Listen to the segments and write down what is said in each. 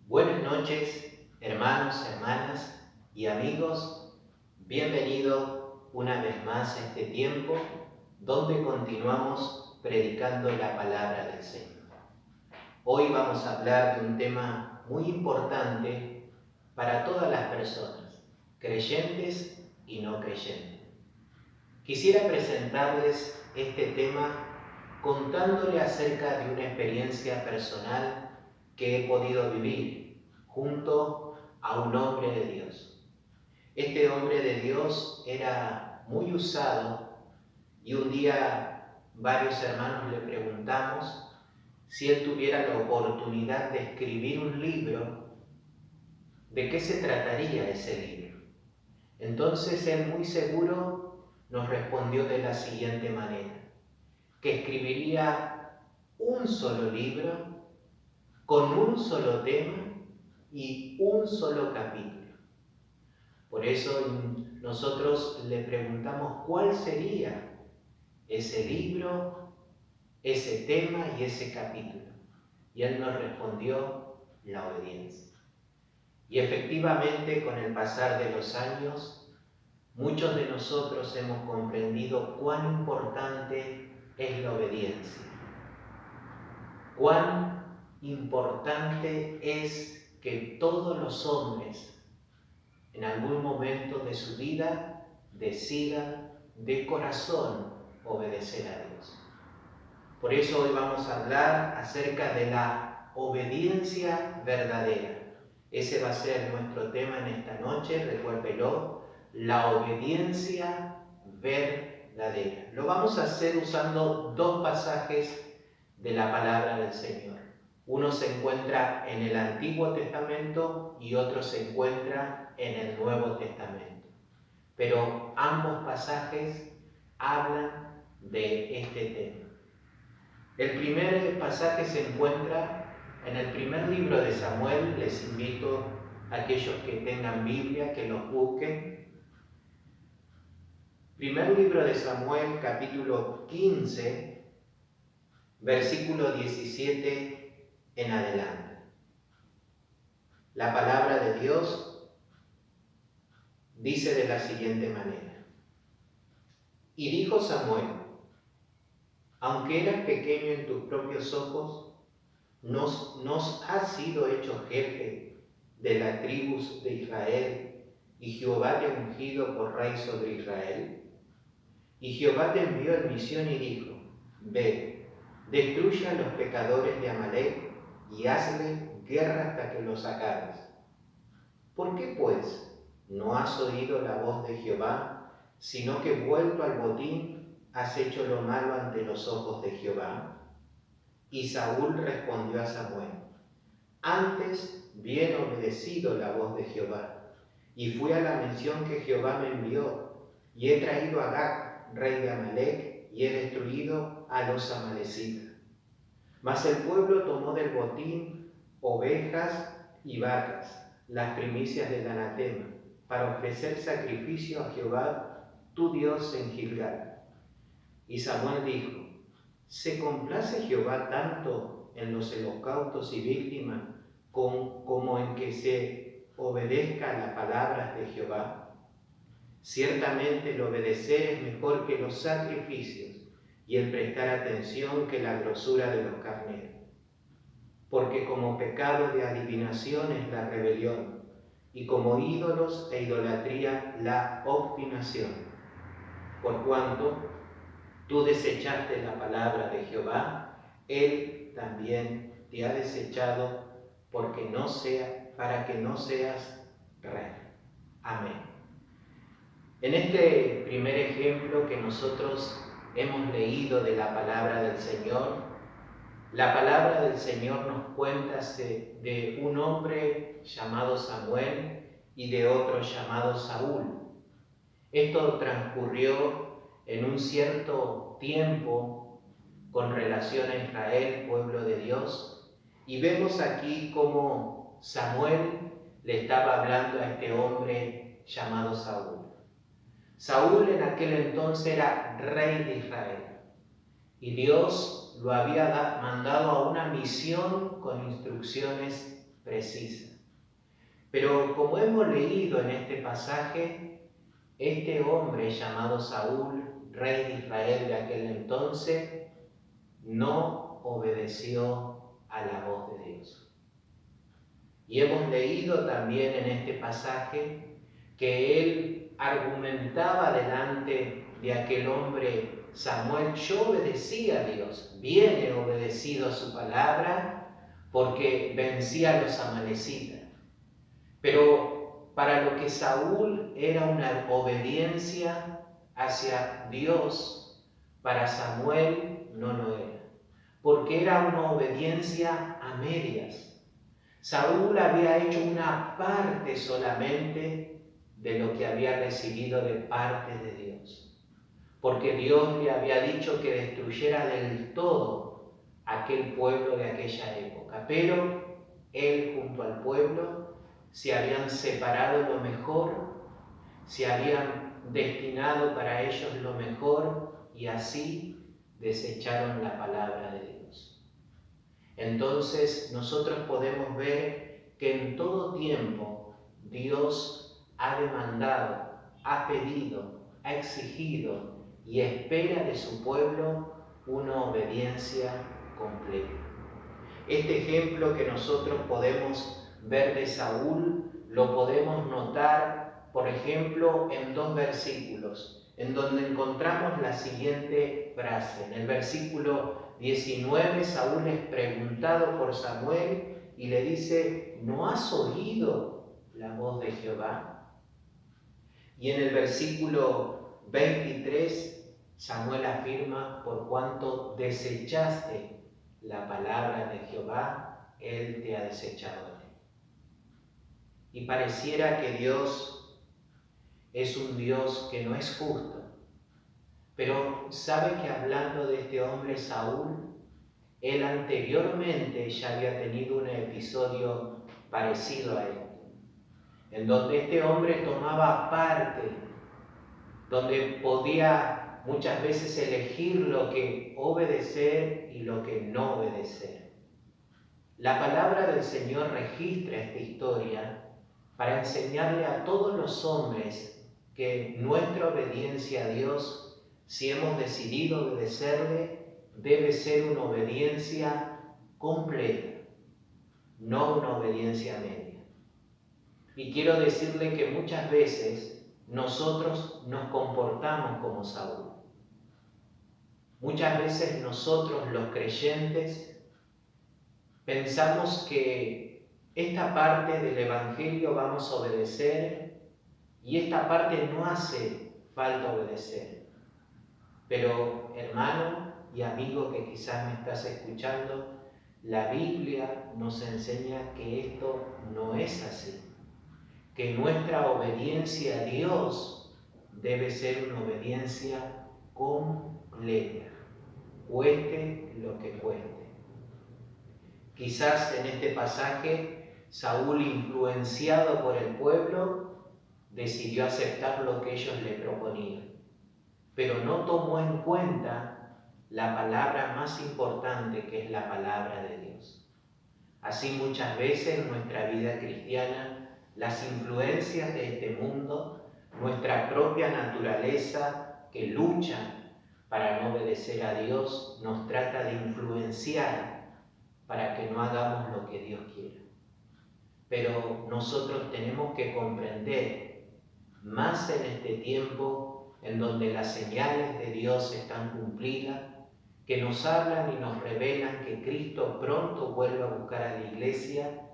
Buenas noches, hermanos, hermanas y amigos. Bienvenido una vez más a este tiempo donde continuamos predicando la palabra del Señor. Hoy vamos a hablar de un tema muy importante para todas las personas, creyentes y no creyentes. Quisiera presentarles este tema contándole acerca de una experiencia personal que he podido vivir junto a un hombre de Dios. Este hombre de Dios era muy usado y un día varios hermanos le preguntamos si él tuviera la oportunidad de escribir un libro, ¿de qué se trataría ese libro? Entonces él muy seguro nos respondió de la siguiente manera, que escribiría un solo libro con un solo tema y un solo capítulo. Por eso nosotros le preguntamos cuál sería ese libro, ese tema y ese capítulo. Y él nos respondió la obediencia. Y efectivamente, con el pasar de los años, muchos de nosotros hemos comprendido cuán importante es la obediencia. Cuán importante es que todos los hombres en algún momento de su vida decidan de corazón obedecer a Dios. Por eso hoy vamos a hablar acerca de la obediencia verdadera. Ese va a ser nuestro tema en esta noche, recuérdelo, la obediencia verdadera. Lo vamos a hacer usando dos pasajes de la palabra del Señor. Uno se encuentra en el Antiguo Testamento y otro se encuentra en el Nuevo Testamento. Pero ambos pasajes hablan de este tema. El primer pasaje se encuentra en el primer libro de Samuel. Les invito a aquellos que tengan Biblia que lo busquen. Primer libro de Samuel, capítulo 15, versículo 17 en adelante. La palabra de Dios dice de la siguiente manera. Y dijo Samuel, aunque eras pequeño en tus propios ojos, nos has sido hecho jefe de las tribus de Israel, y Jehová te ha ungido por rey sobre Israel. Y Jehová te envió en misión y dijo, ve, destruye a los pecadores de Amalec y hazle guerra hasta que los acabes. ¿Por qué, pues, no has oído la voz de Jehová, sino que vuelto al botín has hecho lo malo ante los ojos de Jehová? Y Saúl respondió a Samuel, antes bien he obedecido la voz de Jehová, y fui a la misión que Jehová me envió, y he traído a Agag, rey de Amalec, y he destruido a los amalecitas. Mas el pueblo tomó del botín ovejas y vacas, las primicias del anatema, para ofrecer sacrificio a Jehová, tu Dios, en Gilgal. Y Samuel dijo, ¿se complace Jehová tanto en los holocaustos y víctimas como en que se obedezca a las palabras de Jehová? Ciertamente el obedecer es mejor que los sacrificios y el prestar atención que la grosura de los carneros. Porque como pecado de adivinación es la rebelión, y como ídolos e idolatría la obstinación. Por cuanto tú desechaste la palabra de Jehová, Él también te ha desechado para que no seas rey. Amén. En este primer ejemplo que nosotros hemos leído de la palabra del Señor, la palabra del Señor nos cuenta de un hombre llamado Samuel y de otro llamado Saúl. Esto transcurrió en un cierto tiempo con relación a Israel, pueblo de Dios, y vemos aquí cómo Samuel le estaba hablando a este hombre llamado Saúl. Saúl en aquel entonces era rey de Israel y Dios lo había mandado a una misión con instrucciones precisa. Pero como hemos leído en este pasaje, este hombre llamado Saúl, rey de Israel de aquel entonces, no obedeció a la voz de Dios. Y hemos leído también en este pasaje que él argumentaba delante de aquel hombre Samuel: yo obedecí a Dios, bien he obedecido a su palabra porque vencí a los amalecitas. Pero para lo que Saúl era una obediencia hacia Dios, para Samuel no lo era, porque era una obediencia a medias. Saúl había hecho una parte solamente de lo que había recibido de parte de Dios, porque Dios le había dicho que destruyera del todo aquel pueblo de aquella época, pero él junto al pueblo se habían separado lo mejor, se habían destinado para ellos lo mejor y así desecharon la palabra de Dios. Entonces nosotros podemos ver que en todo tiempo Dios ha demandado, ha pedido, ha exigido y espera de su pueblo una obediencia completa. Este ejemplo que nosotros podemos ver de Saúl lo podemos notar, por ejemplo, en 2 versículos, en donde encontramos la siguiente frase. En el versículo 19, Saúl es preguntado por Samuel y le dice: ¿no has oído la voz de Jehová? Y en el versículo 23, Samuel afirma: por cuanto desechaste la palabra de Jehová, Él te ha desechado a ti. Y pareciera que Dios es un Dios que no es justo, pero sabe que hablando de este hombre Saúl, él anteriormente ya había tenido un episodio parecido a él, en donde este hombre tomaba parte, donde podía muchas veces elegir lo que obedecer y lo que no obedecer. La palabra del Señor registra esta historia para enseñarle a todos los hombres que nuestra obediencia a Dios, si hemos decidido obedecerle, debe ser una obediencia completa, no una obediencia media. Y quiero decirle que muchas veces nosotros nos comportamos como Saúl. Muchas veces nosotros, los creyentes, pensamos que esta parte del Evangelio vamos a obedecer y esta parte no hace falta obedecer. Pero, hermano y amigo que quizás me estás escuchando, la Biblia nos enseña que esto no es así, que nuestra obediencia a Dios debe ser una obediencia completa, cueste lo que cueste. Quizás en este pasaje Saúl, influenciado por el pueblo, decidió aceptar lo que ellos le proponían, pero no tomó en cuenta la palabra más importante, que es la palabra de Dios. Así muchas veces en nuestra vida cristiana, las influencias de este mundo, nuestra propia naturaleza que lucha para no obedecer a Dios, nos trata de influenciar para que no hagamos lo que Dios quiera. Pero nosotros tenemos que comprender, más en este tiempo en donde las señales de Dios están cumplidas, que nos hablan y nos revelan que Cristo pronto vuelve a buscar a la iglesia,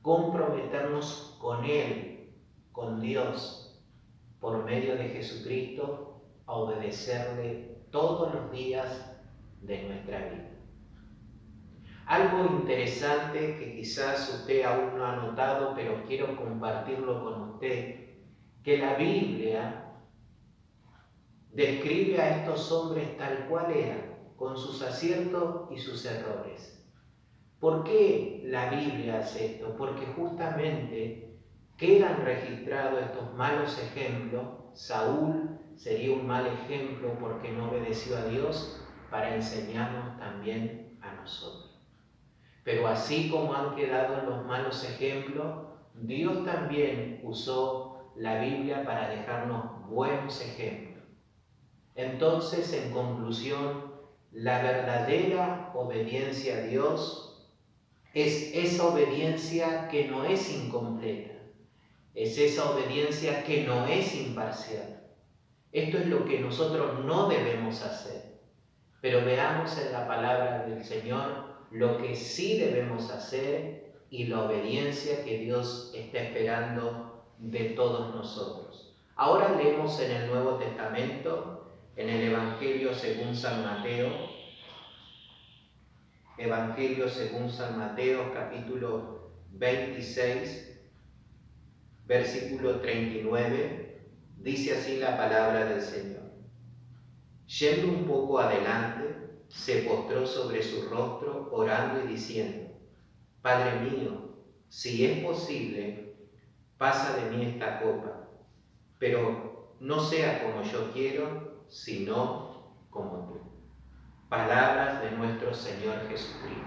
comprometernos con Él, con Dios, por medio de Jesucristo, a obedecerle todos los días de nuestra vida. Algo interesante que quizás usted aún no ha notado, pero quiero compartirlo con usted, que la Biblia describe a estos hombres tal cual eran, con sus aciertos y sus errores. ¿Por qué la Biblia hace esto? Porque justamente quedan registrados estos malos ejemplos. Saúl sería un mal ejemplo porque no obedeció a Dios, para enseñarnos también a nosotros. Pero así como han quedado los malos ejemplos, Dios también usó la Biblia para dejarnos buenos ejemplos. Entonces, en conclusión, la verdadera obediencia a Dios es esa obediencia que no es incompleta, es esa obediencia que no es imparcial. Esto es lo que nosotros no debemos hacer. Pero veamos en la palabra del Señor lo que sí debemos hacer y la obediencia que Dios está esperando de todos nosotros. Ahora leemos en el Nuevo Testamento, en el Evangelio según San Mateo, Evangelio según San Mateo, capítulo 26, versículo 39, dice así la palabra del Señor. Yendo un poco adelante, se postró sobre su rostro, orando y diciendo: Padre mío, si es posible, pasa de mí esta copa, pero no sea como yo quiero, sino como tú. Palabras de nuestro Señor Jesucristo.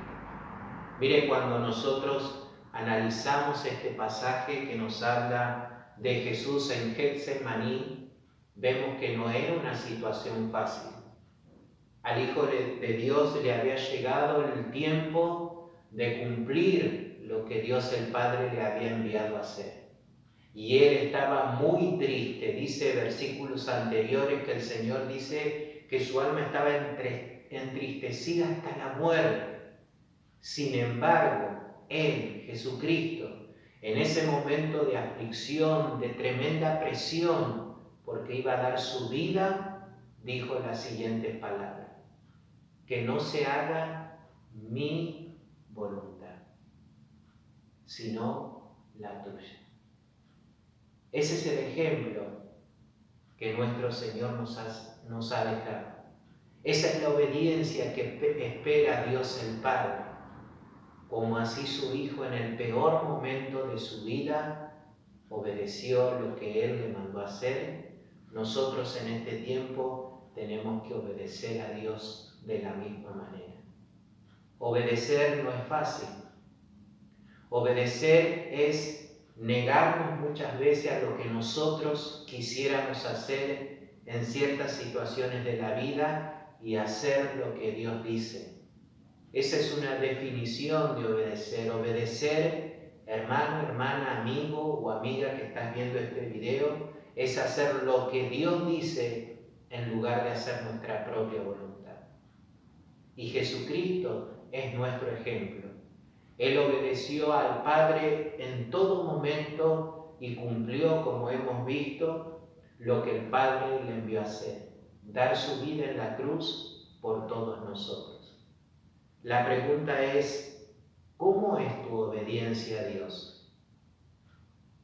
Mire, cuando nosotros analizamos este pasaje que nos habla de Jesús en Getsemaní, vemos que no era una situación fácil. Al Hijo de Dios le había llegado el tiempo de cumplir lo que Dios el Padre le había enviado a hacer. Y él estaba muy triste. Dice versículos anteriores que el Señor dice que su alma estaba entristecida hasta la muerte. Sin embargo, él, Jesucristo, en ese momento de aflicción, de tremenda presión, porque iba a dar su vida, dijo las siguientes palabras: que no se haga mi voluntad, sino la tuya. Ese es el ejemplo que nuestro Señor nos ha dejado. Esa es la obediencia que espera Dios el Padre. Como así su Hijo en el peor momento de su vida obedeció lo que Él le mandó a hacer, nosotros en este tiempo tenemos que obedecer a Dios de la misma manera. Obedecer no es fácil. Obedecer es negarnos muchas veces a lo que nosotros quisiéramos hacer en ciertas situaciones de la vida y hacer lo que Dios dice. Esa es una definición de obedecer. Obedecer, hermano, hermana, amigo o amiga que estás viendo este video, es hacer lo que Dios dice en lugar de hacer nuestra propia voluntad. Y Jesucristo es nuestro ejemplo. Él obedeció al Padre en todo momento y cumplió, como hemos visto, lo que el Padre le envió a hacer: dar su vida en la cruz por todos nosotros. La pregunta es: ¿cómo es tu obediencia a Dios?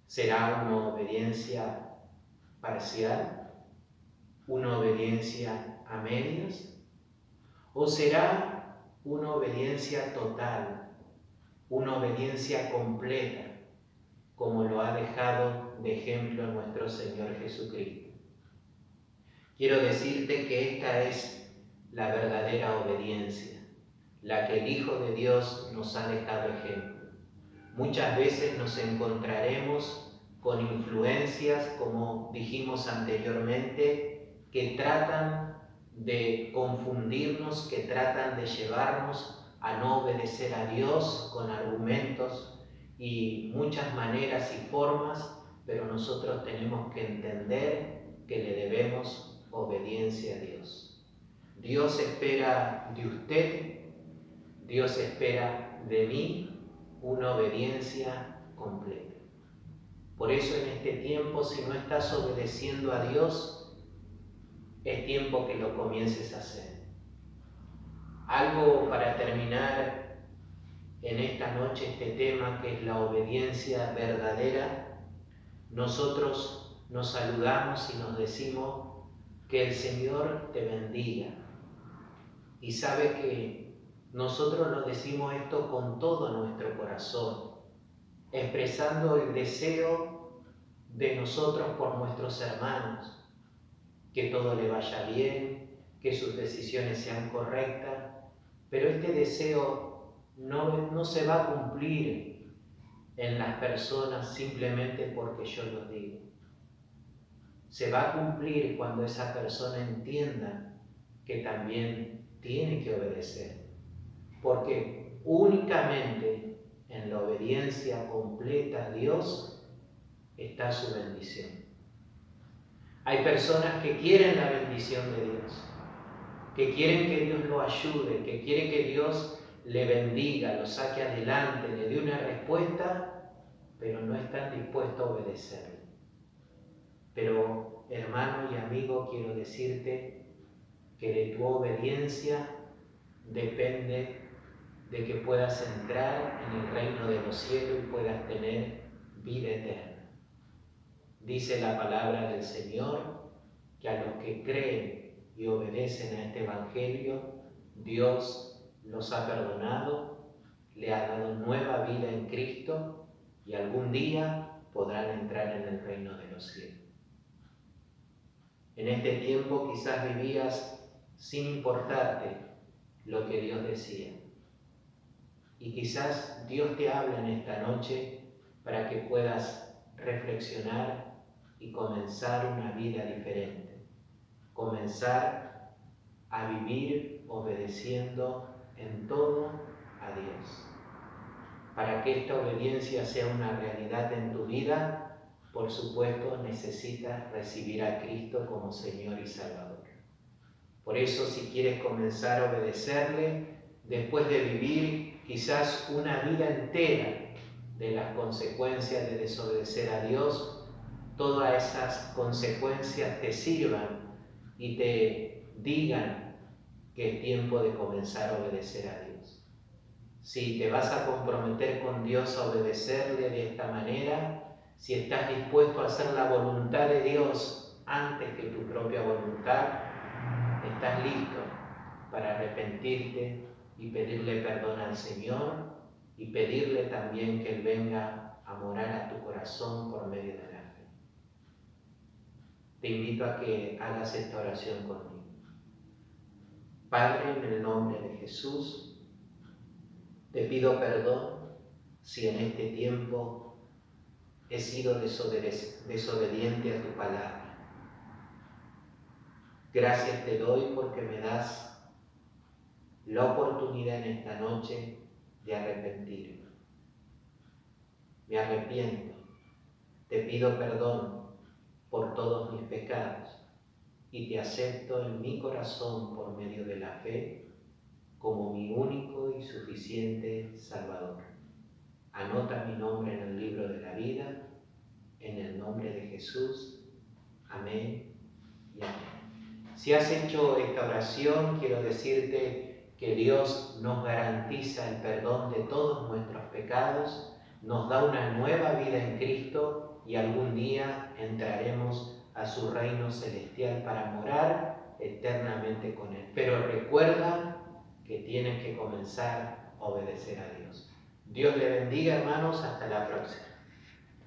¿Será una obediencia parcial? ¿Una obediencia a medias? ¿O será una obediencia total, una obediencia completa, como lo ha dejado de ejemplo nuestro Señor Jesucristo? Quiero decirte que esta es la verdadera obediencia, la que el Hijo de Dios nos ha dejado ejemplo. Muchas veces nos encontraremos con influencias, como dijimos anteriormente, que tratan de confundirnos, que tratan de llevarnos a no obedecer a Dios con argumentos y muchas maneras y formas, pero nosotros tenemos que entender que le debemos obediencia a Dios. Dios espera de usted, Dios espera de mí una obediencia completa. Por eso en este tiempo, si no estás obedeciendo a Dios, es tiempo que lo comiences a hacer. Algo para terminar en esta noche este tema, que es la obediencia verdadera. Nosotros nos saludamos y nos decimos: que el Señor te bendiga. Y sabe que nosotros nos decimos esto con todo nuestro corazón, expresando el deseo de nosotros por nuestros hermanos, que todo le vaya bien, que sus decisiones sean correctas, pero este deseo no se va a cumplir en las personas simplemente porque yo lo digo. Se va a cumplir cuando esa persona entienda que también tiene que obedecer. Porque únicamente en la obediencia completa a Dios está su bendición. Hay personas que quieren la bendición de Dios, que quieren que Dios lo ayude, que quieren que Dios le bendiga, lo saque adelante, le dé una respuesta, pero no están dispuestos a obedecerle. Pero, hermano y amigo, quiero decirte que de tu obediencia depende de que puedas entrar en el reino de los cielos y puedas tener vida eterna. Dice la palabra del Señor que a los que creen y obedecen a este Evangelio, Dios los ha perdonado, le ha dado nueva vida en Cristo y algún día podrán entrar en el reino de los cielos. En este tiempo quizás vivías sin importarte lo que Dios decía. Y quizás Dios te habla en esta noche para que puedas reflexionar y comenzar una vida diferente. Comenzar a vivir obedeciendo en todo a Dios. Para que esta obediencia sea una realidad en tu vida, por supuesto, necesitas recibir a Cristo como Señor y Salvador. Por eso, si quieres comenzar a obedecerle, después de vivir quizás una vida entera de las consecuencias de desobedecer a Dios, todas esas consecuencias te sirvan y te digan que es tiempo de comenzar a obedecer a Dios. Si te vas a comprometer con Dios a obedecerle de esta manera, si estás dispuesto a hacer la voluntad de Dios antes que tu propia voluntad, estás listo para arrepentirte y pedirle perdón al Señor y pedirle también que Él venga a morar a tu corazón por medio de la fe. Te invito a que hagas esta oración conmigo. Padre, en el nombre de Jesús, te pido perdón si en este tiempo he sido desobediente a tu palabra. Gracias te doy porque me das la oportunidad en esta noche de arrepentirme. Me arrepiento, te pido perdón por todos mis pecados y te acepto en mi corazón por medio de la fe como mi único y suficiente Salvador. Anota mi nombre en el libro de la vida, en el nombre de Jesús. Amén y amén. Si has hecho esta oración, quiero decirte que Dios nos garantiza el perdón de todos nuestros pecados, nos da una nueva vida en Cristo y algún día entraremos a su reino celestial para morar eternamente con Él. Pero recuerda que tienes que comenzar a obedecer a Dios. Dios le bendiga, hermanos. Hasta la próxima.